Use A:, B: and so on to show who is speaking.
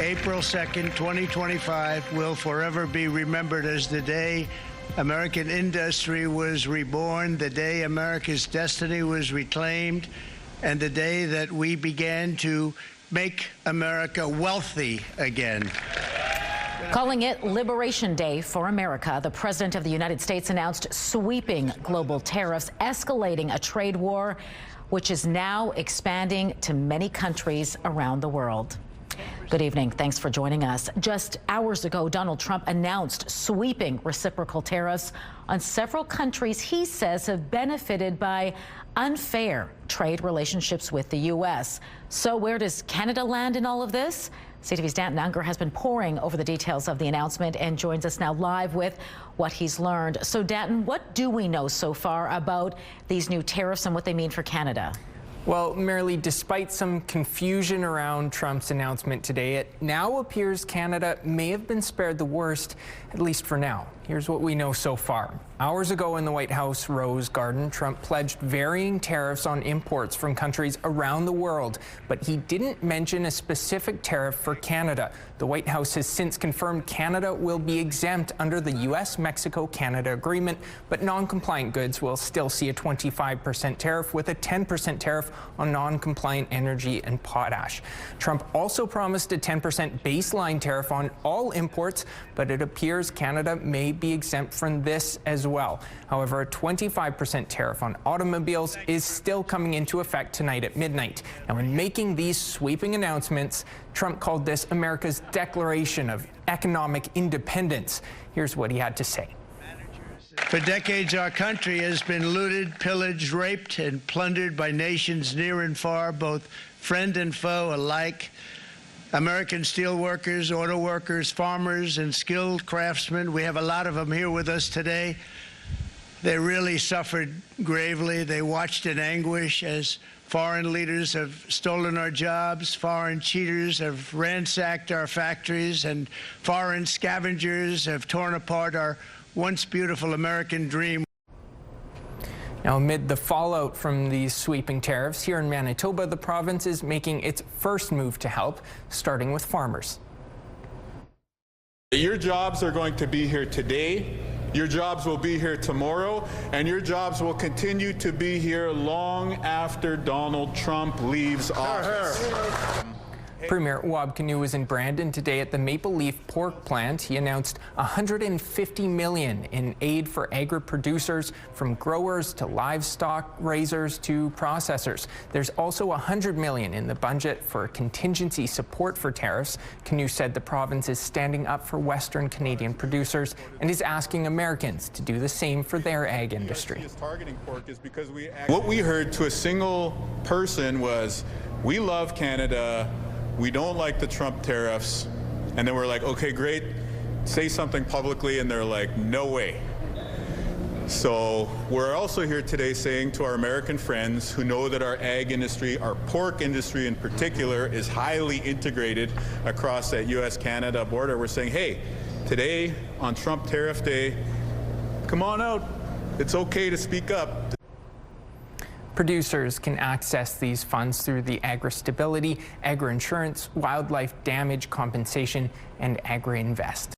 A: April 2nd, 2025 will forever be remembered as the day American industry was reborn, the day America's destiny was reclaimed, and the day that we began to make America wealthy again.
B: Calling it Liberation Day for America, the President of the United States announced sweeping global tariffs, escalating a trade war, which is now expanding to many countries around the world. Good evening. Thanks for joining us. Just hours ago, Donald Trump announced sweeping reciprocal tariffs on several countries he says have benefited by unfair trade relationships with the U.S. So where does Canada land in all of this? CTV's Danton Unger has been poring over the details of the announcement and joins us now live with what he's learned. So, Danton, what do we know so far about these new tariffs and what they mean for Canada?
C: Well, Marilee, despite some confusion around Trump's announcement today, it now appears Canada may have been spared the worst, at least for now. Here's what we know so far. Hours ago in the White House Rose Garden, Trump pledged varying tariffs on imports from countries around the world, but he didn't mention a specific tariff for Canada. The White House has since confirmed Canada will be exempt under the U.S.-Mexico-Canada agreement, but non-compliant goods will still see a 25% tariff with a 10% tariff on non-compliant energy and potash. Trump also promised a 10% baseline tariff on all imports, but it appears Canada may be exempt from this as well. However, a 25% tariff on automobiles is still coming into effect tonight at midnight. Now, in making these sweeping announcements, Trump called this America's declaration of economic independence. Here's what he had to say.
A: For decades, our country has been looted, pillaged, raped, and plundered by nations near and far, both friend and foe alike. American steel workers, auto workers, farmers, and skilled craftsmen. We have a lot of them here with us today. They really suffered gravely. They watched in anguish as foreign leaders have stolen our jobs, foreign cheaters have ransacked our factories, and foreign scavengers have torn apart our once beautiful American dream.
C: Now, amid the fallout from these sweeping tariffs, here in Manitoba, the province is making its first move to help, starting with farmers.
D: Your jobs are going to be here today, your jobs will be here tomorrow, and your jobs will continue to be here long after Donald Trump leaves office.
C: Premier Wab Kinew was in Brandon today at the Maple Leaf pork plant. He announced $150 million in aid for agri-producers, from growers to livestock raisers to processors. There's also $100 million in the budget for contingency support for tariffs. Kinew said the province is standing up for Western Canadian producers and is asking Americans to do the same for their ag industry.
D: What we heard to a single person was, we love Canada, we don't like the Trump tariffs, and then we're like, okay, great, say something publicly, and they're like, no way. So we're also here today saying to our American friends who know that our ag industry, our pork industry in particular, is highly integrated across that U.S.-Canada border, we're saying, hey, today on Trump tariff day, come on out, it's okay to speak up.
C: Producers can access these funds through the Agri-Stability, Agri-Insurance, Wildlife Damage Compensation, and Agri-Invest.